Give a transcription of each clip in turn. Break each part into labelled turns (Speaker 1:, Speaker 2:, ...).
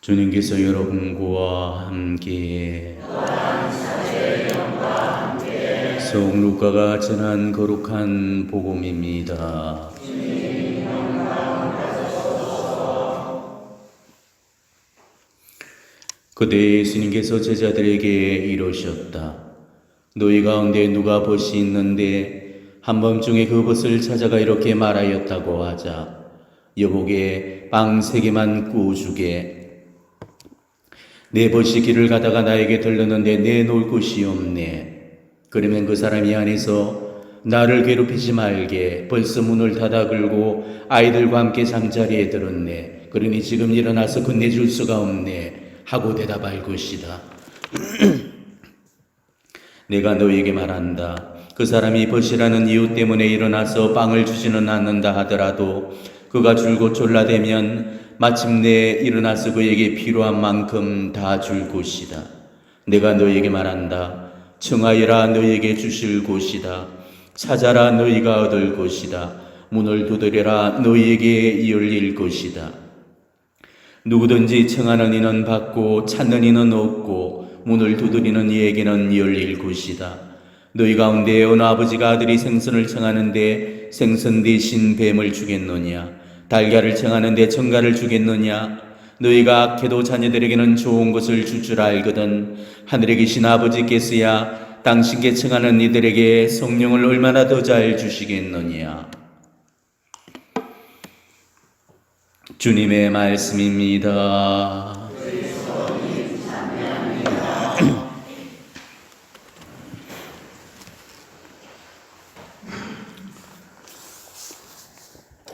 Speaker 1: 주님께서 여러분과 함께 성 루카가 전한 거룩한 복음입니다. 그때 예수님께서 제자들에게 이르셨다. 너희 가운데 누가 벗이 있는데 한밤중에 그 벗을 찾아가 이렇게 말하였다고 하자. 여보게 빵 3개만 구워주게. 내 벗이 길을 가다가 나에게 들렀는데 내놓을 곳이 없네. 그러면 그 사람이 안에서 나를 괴롭히지 말게 벌써 문을 닫아 걸고 아이들과 함께 잠자리에 들었네. 그러니 지금 일어나서 건네줄 수가 없네 하고 대답할 것이다. 내가 너에게 말한다. 그 사람이 벗이라는 이유 때문에 일어나서 빵을 주지는 않는다 하더라도 그가 줄곧 졸라대면 마침내 일어나서 그에게 필요한 만큼 다 줄 것이다. 내가 너에게 말한다. 청하여라 너에게 주실 것이다. 찾아라 너희가 얻을 것이다. 문을 두드려라 너희에게 열릴 것이다. 누구든지 청하는 이는 받고 찾는 이는 얻고 문을 두드리는 이에게는 열릴 것이다. 너희 가운데 어느 아버지가 아들이 생선을 청하는데 생선 대신 뱀을 주겠느냐? 달걀을 청하는데 청가를 주겠느냐? 너희가 악해도 자녀들에게는 좋은 것을 줄 줄 알거든 하늘에 계신 아버지께서야 당신께 청하는 이들에게 성령을 얼마나 더 잘 주시겠느냐? 주님의 말씀입니다.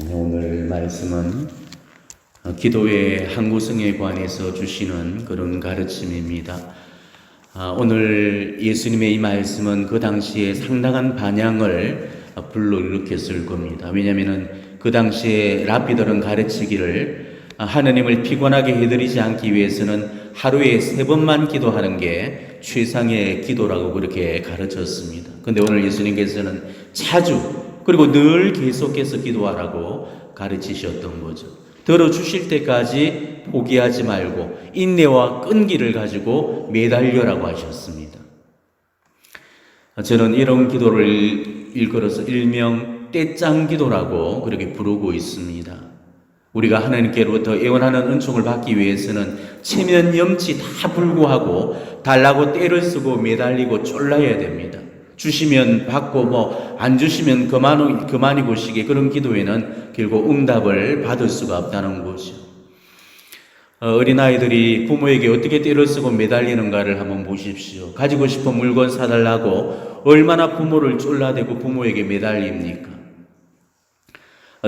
Speaker 1: 오늘 말씀은 기도의 한 구성에 관해서 주시는 그런 가르침입니다. 오늘 예수님의 이 말씀은 그 당시에 상당한 반향을 불러일으켰을 겁니다. 왜냐하면 그 당시에 랍비들은 가르치기를 하느님을 피곤하게 해드리지 않기 위해서는 하루에 3번만 기도하는 게 최상의 기도라고 그렇게 가르쳤습니다. 그런데 오늘 예수님께서는 자주 그리고 늘 계속해서 기도하라고 가르치셨던 거죠. 들어주실 때까지 포기하지 말고 인내와 끈기를 가지고 매달려라고 하셨습니다. 저는 이런 기도를 일컬어서 일명 떼짱 기도라고 그렇게 부르고 있습니다. 우리가 하나님께로부터 애원하는 은총을 받기 위해서는 체면 염치 다 불구하고 달라고 떼를 쓰고 매달리고 쫄라야 됩니다. 주시면 받고 안 주시면 그만이고 시기 그런 기도에는 결국 응답을 받을 수가 없다는 거죠. 어린아이들이 부모에게 어떻게 떼를 쓰고 매달리는가를 한번 보십시오. 가지고 싶은 물건 사달라고 얼마나 부모를 쫄라대고 부모에게 매달립니까?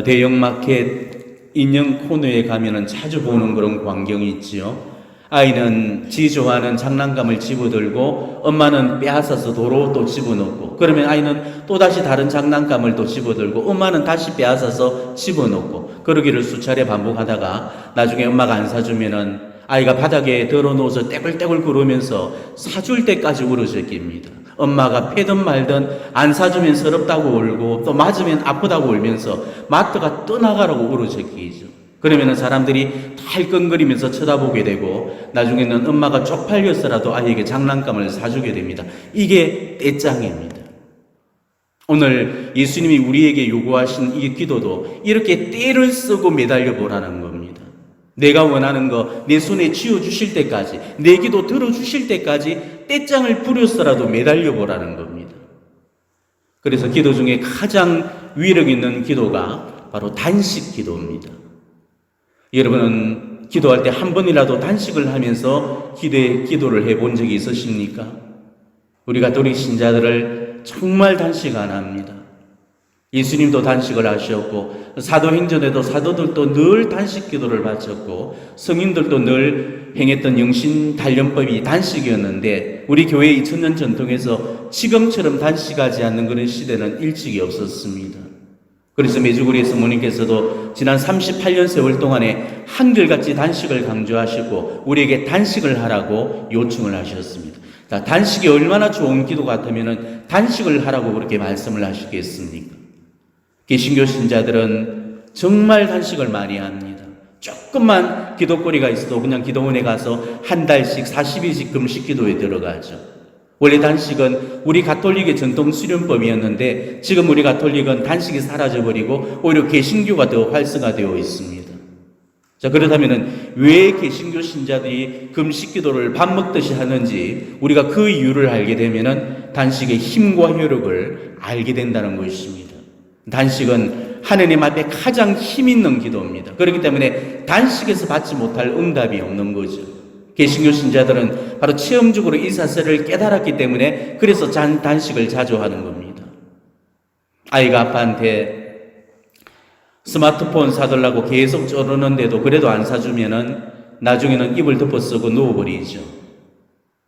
Speaker 1: 대형마켓 인형 코너에 가면은 자주 보는 그런 광경이 있지요. 아이는 지 좋아하는 장난감을 집어들고 엄마는 빼앗아서 도로 또 집어넣고 그러면 아이는 또다시 다른 장난감을 또 집어들고 엄마는 다시 빼앗아서 집어넣고 그러기를 수차례 반복하다가 나중에 엄마가 안 사주면은 아이가 바닥에 들어놓아서 떼굴떼굴 구르면서 사줄 때까지 울어제낍니다. 엄마가 패든 말든 안 사주면 서럽다고 울고 또 맞으면 아프다고 울면서 마트가 떠나가라고 울어제끼죠. 그러면은 사람들이 탈끈거리면서 쳐다보게 되고 나중에는 엄마가 쪽팔려서라도 아이에게 장난감을 사주게 됩니다. 이게 떼짱입니다. 오늘 예수님이 우리에게 요구하신 이 기도도 이렇게 떼를 쓰고 매달려 보라는 겁니다. 내가 원하는 거 내 손에 쥐어주실 때까지 내 기도 들어주실 때까지 떼짱을 부려서라도 매달려 보라는 겁니다. 그래서 기도 중에 가장 위력 있는 기도가 바로 단식 기도입니다. 여러분은 기도할 때 한 번이라도 단식을 하면서 기도를 해본 적이 있으십니까? 우리 가톨릭 신자들을 정말 단식 안 합니다. 예수님도 단식을 하셨고 사도행전에도 사도들도 늘 단식 기도를 바쳤고 성인들도 늘 행했던 영신 단련법이 단식이었는데 우리 교회 2000년 전통에서 지금처럼 단식하지 않는 그런 시대는 일찍이 없었습니다. 그래서 메주구리의 성모님께서도 지난 38년 세월 동안에 한결같이 단식을 강조하시고 우리에게 단식을 하라고 요청을 하셨습니다. 자, 단식이 얼마나 좋은 기도 같으면 단식을 하라고 그렇게 말씀을 하시겠습니까? 개신교 신자들은 정말 단식을 많이 합니다. 조금만 기도거리가 있어도 그냥 기도원에 가서 한 달씩 40일씩 금식 기도에 들어가죠. 원래 단식은 우리 가톨릭의 전통 수련법이었는데 지금 우리 가톨릭은 단식이 사라져버리고 오히려 개신교가 더 활성화되어 있습니다. 자, 그렇다면 왜 개신교 신자들이 금식 기도를 밥 먹듯이 하는지 우리가 그 이유를 알게 되면 단식의 힘과 효력을 알게 된다는 것입니다. 단식은 하느님 앞에 가장 힘 있는 기도입니다. 그렇기 때문에 단식에서 받지 못할 응답이 없는 거죠. 개신교 신자들은 바로 체험적으로 이 사실을 깨달았기 때문에 그래서 단식을 자주 하는 겁니다. 아이가 아빠한테 스마트폰 사달라고 계속 쪼르는데도 그래도 안 사주면은 나중에는 입을 덮어 쓰고 누워버리죠.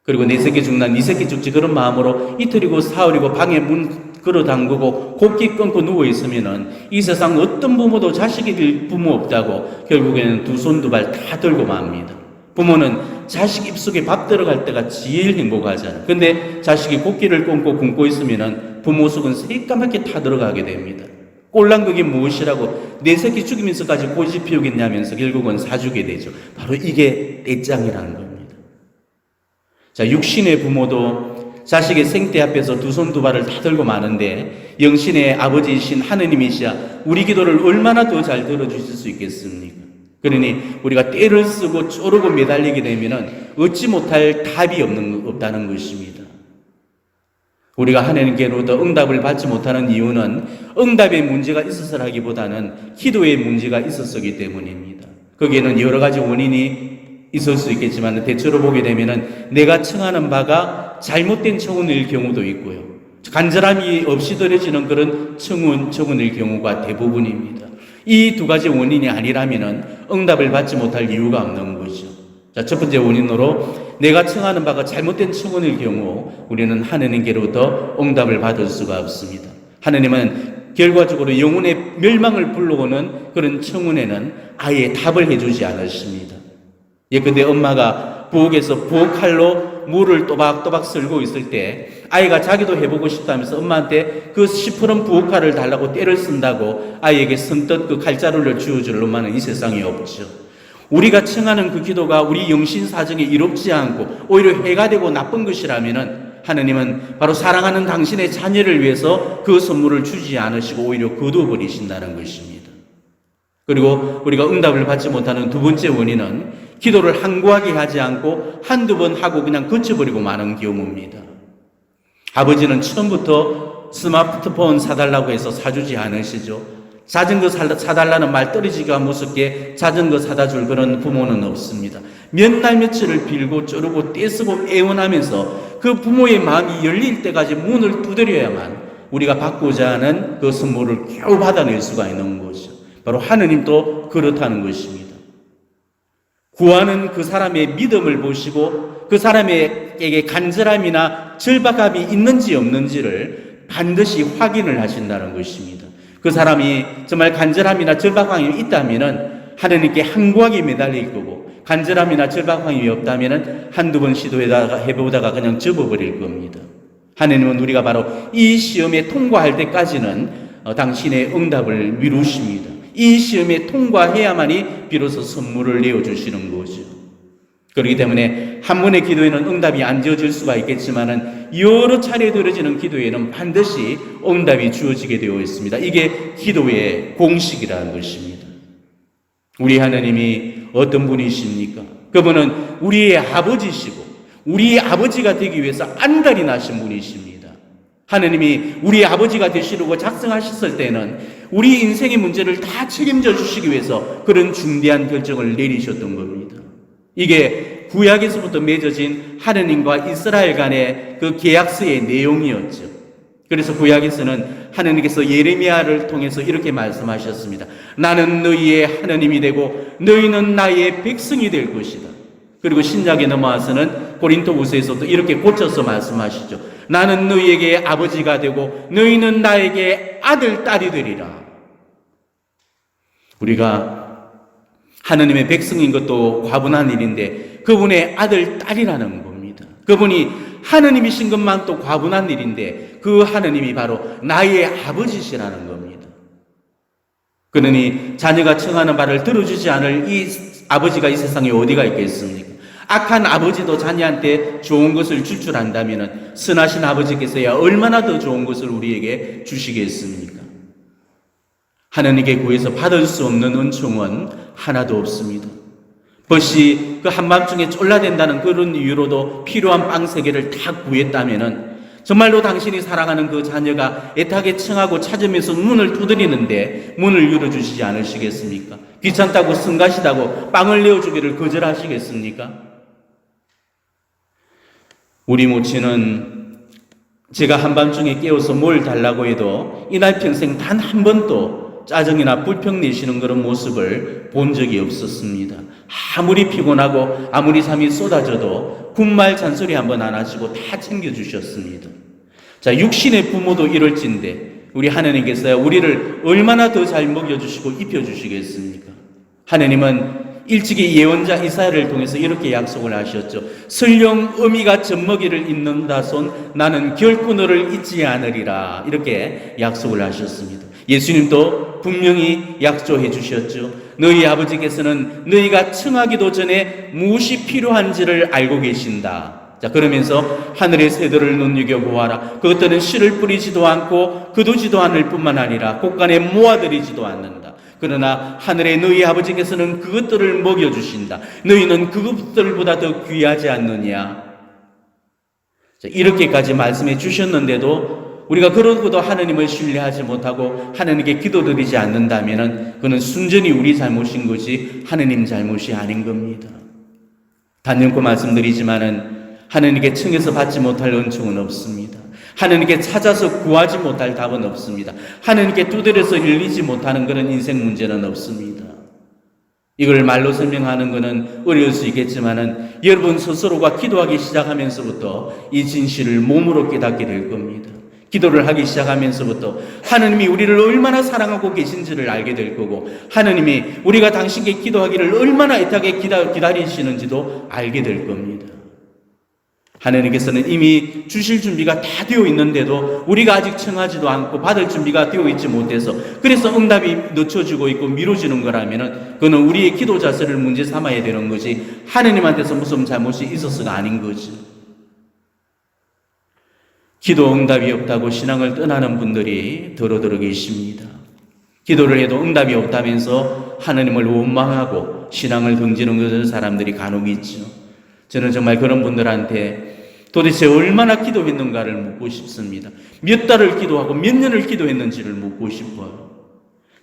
Speaker 1: 그리고 내 새끼 죽나 네 새끼 죽지 그런 마음으로 이틀이고 사흘이고 방에 문 걸어 잠그고 곡기 끊고 누워있으면은 이 세상 어떤 부모도 자식이 될 부모 없다고 결국에는 두 손 두 발 다 들고 맙니다. 부모는 자식 입속에 밥 들어갈 때가 제일 행복하잖아요. 근데 자식이 곡기를 끊고 굶고 있으면은 부모 속은 새까맣게 타 들어가게 됩니다. 꼴난 그게 무엇이라고 내 새끼 죽이면서까지 고집 피우겠냐면서 결국은 사주게 되죠. 바로 이게 떼짱이라는 겁니다. 자, 육신의 부모도 자식의 생태 앞에서 두 손 두 발을 다 들고 마는데 영신의 아버지이신 하느님이시야 우리 기도를 얼마나 더 잘 들어주실 수 있겠습니까? 그러니 우리가 떼를 쓰고 쪼르고 매달리게 되면은 얻지 못할 답이 없다는 것입니다. 우리가 하나님께로부터 응답을 받지 못하는 이유는 응답의 문제가 있어서라기보다는 기도의 문제가 있었기 때문입니다. 거기에는 여러 가지 원인이 있을 수 있겠지만 대체로 보게 되면은 내가 청하는 바가 잘못된 청혼일 경우도 있고요. 간절함이 없이 드려지는 그런 청혼일 경우가 대부분입니다. 이 두 가지 원인이 아니라면은 응답을 받지 못할 이유가 없는 거죠. 자, 첫 번째 원인으로 내가 청하는 바가 잘못된 청혼일 경우 우리는 하느님께로부터 응답을 받을 수가 없습니다. 하느님은 결과적으로 영혼의 멸망을 불러오는 그런 청혼에는 아예 답을 해주지 않으십니다. 예컨대 엄마가 부엌에서 부엌칼로 물을 또박또박 썰고 있을 때 아이가 자기도 해보고 싶다면서 엄마한테 그 시퍼런 부엌칼을 달라고 떼를 쓴다고 아이에게 선뜻 그 칼자루를 쥐어줄 놈만은 이 세상에 없죠. 우리가 청하는 그 기도가 우리 영신 사정에 이롭지 않고 오히려 해가 되고 나쁜 것이라면은 하느님은 바로 사랑하는 당신의 자녀를 위해서 그 선물을 주지 않으시고 오히려 거두어버리신다는 것입니다. 그리고 우리가 응답을 받지 못하는 두 번째 원인은 기도를 항구하게 하지 않고 한두 번 하고 그냥 거쳐버리고 마는 경우입니다. 아버지는 처음부터 스마트폰 사달라고 해서 사주지 않으시죠. 자전거 사달라는 말 떨어지기가 무섭게 자전거 사다 줄 그런 부모는 없습니다. 몇 날 며칠을 빌고 쪼르고 떼쓰고 애원하면서 그 부모의 마음이 열릴 때까지 문을 두드려야만 우리가 받고자 하는 그 선물을 겨우 받아낼 수가 있는 거죠. 바로 하느님도 그렇다는 것입니다. 구하는 그 사람의 믿음을 보시고 그 사람에게 간절함이나 절박함이 있는지 없는지를 반드시 확인을 하신다는 것입니다. 그 사람이 정말 간절함이나 절박함이 있다면 하느님께 항구하게 매달릴 거고 간절함이나 절박함이 없다면 한두 번 해보다가 그냥 접어버릴 겁니다. 하느님은 우리가 바로 이 시험에 통과할 때까지는 당신의 응답을 미루십니다. 이 시험에 통과해야만이 비로소 선물을 내어주시는 거죠. 그렇기 때문에 한 번의 기도에는 응답이 안 주어질 수가 있겠지만은 여러 차례 드려지는 기도에는 반드시 응답이 주어지게 되어 있습니다. 이게 기도의 공식이라는 것입니다. 우리 하나님이 어떤 분이십니까? 그분은 우리의 아버지시고 우리의 아버지가 되기 위해서 안달이 나신 분이십니다. 하느님이 우리 아버지가 되시려고 작성하셨을 때는 우리 인생의 문제를 다 책임져 주시기 위해서 그런 중대한 결정을 내리셨던 겁니다. 이게 구약에서부터 맺어진 하느님과 이스라엘 간의 그 계약서의 내용이었죠. 그래서 구약에서는 하느님께서 예레미야를 통해서 이렇게 말씀하셨습니다. 나는 너희의 하느님이 되고 너희는 나의 백성이 될 것이다. 그리고 신약에 넘어와서는 고린도후서에서도 이렇게 고쳐서 말씀하시죠. 나는 너희에게 아버지가 되고 너희는 나에게 아들, 딸이 되리라. 우리가 하느님의 백성인 것도 과분한 일인데 그분의 아들, 딸이라는 겁니다. 그분이 하느님이신 것만 또 과분한 일인데 그 하느님이 바로 나의 아버지시라는 겁니다. 그러니 자녀가 청하는 바를 들어주지 않을 이 아버지가 이 세상에 어디가 있겠습니까? 악한 아버지도 자녀한테 좋은 것을 줄 안다면 선하신 아버지께서야 얼마나 더 좋은 것을 우리에게 주시겠습니까? 하나님께 구해서 받을 수 없는 은총은 하나도 없습니다. 벌써 그 한밤중에 쫄라댄다는 그런 이유로도 필요한 빵 3개를 다 구했다면 정말로 당신이 사랑하는 그 자녀가 애타게 청하고 찾으면서 문을 두드리는데 문을 열어주시지 않으시겠습니까? 귀찮다고 성가시다고 빵을 내어주기를 거절하시겠습니까? 우리 모친은 제가 한밤중에 깨워서 뭘 달라고 해도 이날 평생 단 한 번도 짜증이나 불평 내시는 그런 모습을 본 적이 없었습니다. 아무리 피곤하고 아무리 잠이 쏟아져도 군말 잔소리 한번 안 하시고 다 챙겨주셨습니다. 자, 육신의 부모도 이럴진데 우리 하나님께서 우리를 얼마나 더 잘 먹여주시고 입혀주시겠습니까? 하나님은 일찍이 예언자 이사야를 통해서 이렇게 약속을 하셨죠. 설령 어미가 젖먹이를 잊는다손 나는 결코 너를 잊지 않으리라. 이렇게 약속을 하셨습니다. 예수님도 분명히 약속해 주셨죠. 너희 아버지께서는 너희가 청하기도 전에 무엇이 필요한지를 알고 계신다. 자, 그러면서 하늘의 새들을 눈여겨보아라. 그것들은 씨를 뿌리지도 않고 거두지도 않을 뿐만 아니라 곳간에 모아들이지도 않는다. 그러나 하늘의 너희 아버지께서는 그것들을 먹여주신다. 너희는 그것들보다 더 귀하지 않느냐. 자, 이렇게까지 말씀해 주셨는데도 우리가 그러고도 하나님을 신뢰하지 못하고 하나님께 기도드리지 않는다면 그는 순전히 우리 잘못인 것이 하나님 잘못이 아닌 겁니다. 단연코 말씀드리지만은 하나님께 청해서 받지 못할 은총은 없습니다. 하나님께 찾아서 구하지 못할 답은 없습니다. 하나님께 두드려서 열리지 못하는 그런 인생 문제는 없습니다. 이걸 말로 설명하는 것은 어려울 수 있겠지만은 여러분 스스로가 기도하기 시작하면서부터 이 진실을 몸으로 깨닫게 될 겁니다. 기도를 하기 시작하면서부터 하나님이 우리를 얼마나 사랑하고 계신지를 알게 될 거고 하나님이 우리가 당신께 기도하기를 얼마나 애타게 기다리시는지도 알게 될 겁니다. 하나님께서는 이미 주실 준비가 다 되어 있는데도 우리가 아직 청하지도 않고 받을 준비가 되어 있지 못해서 그래서 응답이 늦춰지고 있고 미뤄지는 거라면 그는 우리의 기도 자세를 문제 삼아야 되는 거지 하나님한테서 무슨 잘못이 있어서가 아닌 거죠. 기도 응답이 없다고 신앙을 떠나는 분들이 더러더러 계십니다. 기도를 해도 응답이 없다면서 하나님을 원망하고 신앙을 던지는 그런 사람들이 간혹 있죠. 저는 정말 그런 분들한테 도대체 얼마나 기도했는가를 묻고 싶습니다. 몇 달을 기도하고 몇 년을 기도했는지를 묻고 싶어요.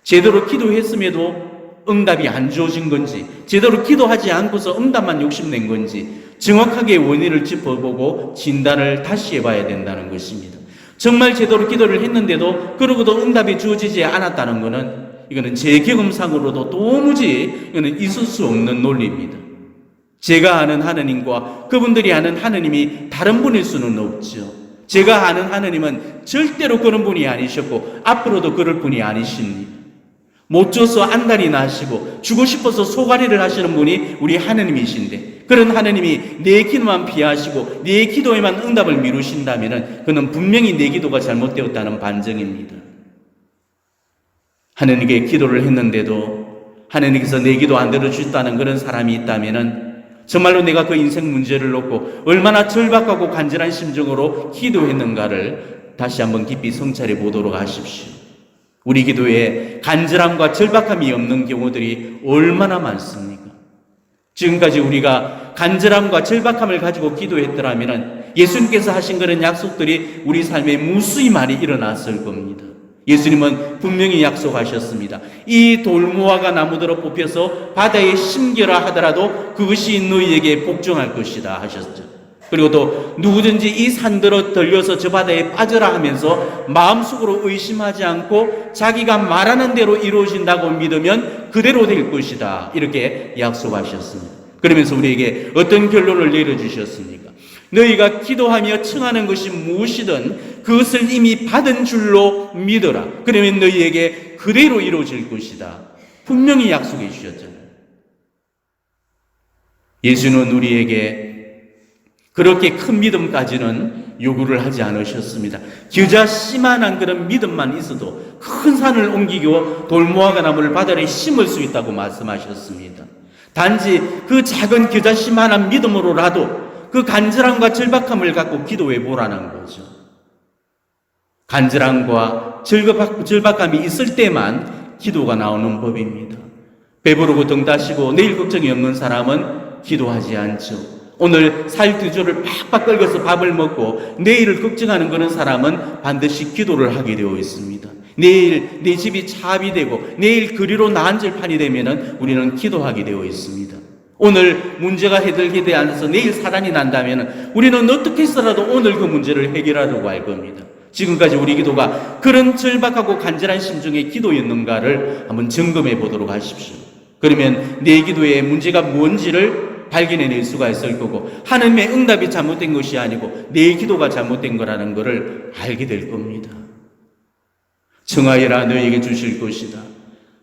Speaker 1: 제대로 기도했음에도 응답이 안 주어진 건지 제대로 기도하지 않고서 응답만 욕심낸 건지 정확하게 원인을 짚어보고 진단을 다시 해봐야 된다는 것입니다. 정말 제대로 기도를 했는데도 그러고도 응답이 주어지지 않았다는 것은 이거는 제 경험상으로도 도무지 이거는 있을 수 없는 논리입니다. 제가 아는 하나님과 그분들이 아는 하나님이 다른 분일 수는 없죠. 제가 아는 하나님은 절대로 그런 분이 아니셨고 앞으로도 그럴 분이 아니십니다. 못 줘서 안달이 나시고 주고 싶어서 소가리를 하시는 분이 우리 하나님이신데 그런 하나님이 내 기도만 피하시고 내 기도에만 응답을 미루신다면 그는 분명히 내 기도가 잘못되었다는 반증입니다. 하나님께 기도를 했는데도 하나님께서 내 기도 안 들어주셨다는 그런 사람이 있다면 정말로 내가 그 인생 문제를 놓고 얼마나 절박하고 간절한 심정으로 기도했는가를 다시 한번 깊이 성찰해 보도록 하십시오. 우리 기도에 간절함과 절박함이 없는 경우들이 얼마나 많습니까? 지금까지 우리가 간절함과 절박함을 가지고 기도했더라면 예수님께서 하신 그런 약속들이 우리 삶에 무수히 많이 일어났을 겁니다. 예수님은 분명히 약속하셨습니다. 이 돌무화과 나무들로 뽑혀서 바다에 심겨라 하더라도 그것이 너희에게 복종할 것이다 하셨죠. 그리고 또 누구든지 이 산들어 들려서 저 바다에 빠져라 하면서 마음속으로 의심하지 않고 자기가 말하는 대로 이루어진다고 믿으면 그대로 될 것이다 이렇게 약속하셨습니다. 그러면서 우리에게 어떤 결론을 내려주셨습니까? 너희가 기도하며 청하는 것이 무엇이든 그것을 이미 받은 줄로 믿어라. 그러면 너희에게 그대로 이루어질 것이다. 분명히 약속해 주셨잖아요. 예수는 우리에게 그렇게 큰 믿음까지는 요구를 하지 않으셨습니다. 겨자씨만한 그런 믿음만 있어도 큰 산을 옮기고 돌무화과 나무를 바다에 심을 수 있다고 말씀하셨습니다. 단지 그 작은 겨자씨만한 믿음으로라도 그 간절함과 절박함을 갖고 기도해 보라는 거죠. 간절함과 절박함이 있을 때만 기도가 나오는 법입니다. 배부르고 등 따시고 내일 걱정이 없는 사람은 기도하지 않죠. 오늘 살 두 줄을 팍팍 긁어서 밥을 먹고 내일을 걱정하는 그런 사람은 반드시 기도를 하게 되어 있습니다. 내일 내 집이 차압이 되고 내일 그리로 나앉을 판이 되면은 우리는 기도하게 되어 있습니다. 오늘 문제가 해결되지 않아서 내일 사단이 난다면은 우리는 어떻게 해서라도 오늘 그 문제를 해결하려고 할 겁니다. 지금까지 우리 기도가 그런 절박하고 간절한 심정의 기도였는가를 한번 점검해 보도록 하십시오. 그러면 내 기도의 문제가 뭔지를 발견해낼 수가 있을 거고 하나님의 응답이 잘못된 것이 아니고 내 기도가 잘못된 거라는 것을 알게 될 겁니다. 청하여라 너희에게 주실 것이다.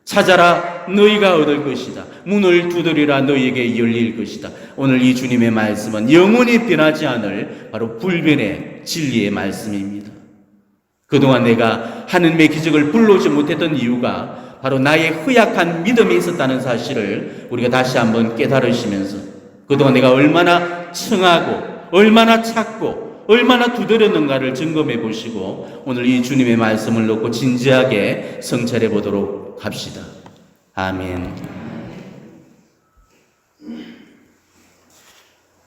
Speaker 1: 찾아라 너희가 얻을 것이다. 문을 두드리라 너희에게 열릴 것이다. 오늘 이 주님의 말씀은 영원히 변하지 않을 바로 불변의 진리의 말씀입니다. 그동안 내가 하나님의 기적을 불러오지 못했던 이유가 바로 나의 허약한 믿음이 있었다는 사실을 우리가 다시 한번 깨달으시면서 그동안 내가 얼마나 청하고 얼마나 찾고 얼마나 두드렸는가를 점검해 보시고 오늘 이 주님의 말씀을 놓고 진지하게 성찰해 보도록 합시다. 아멘.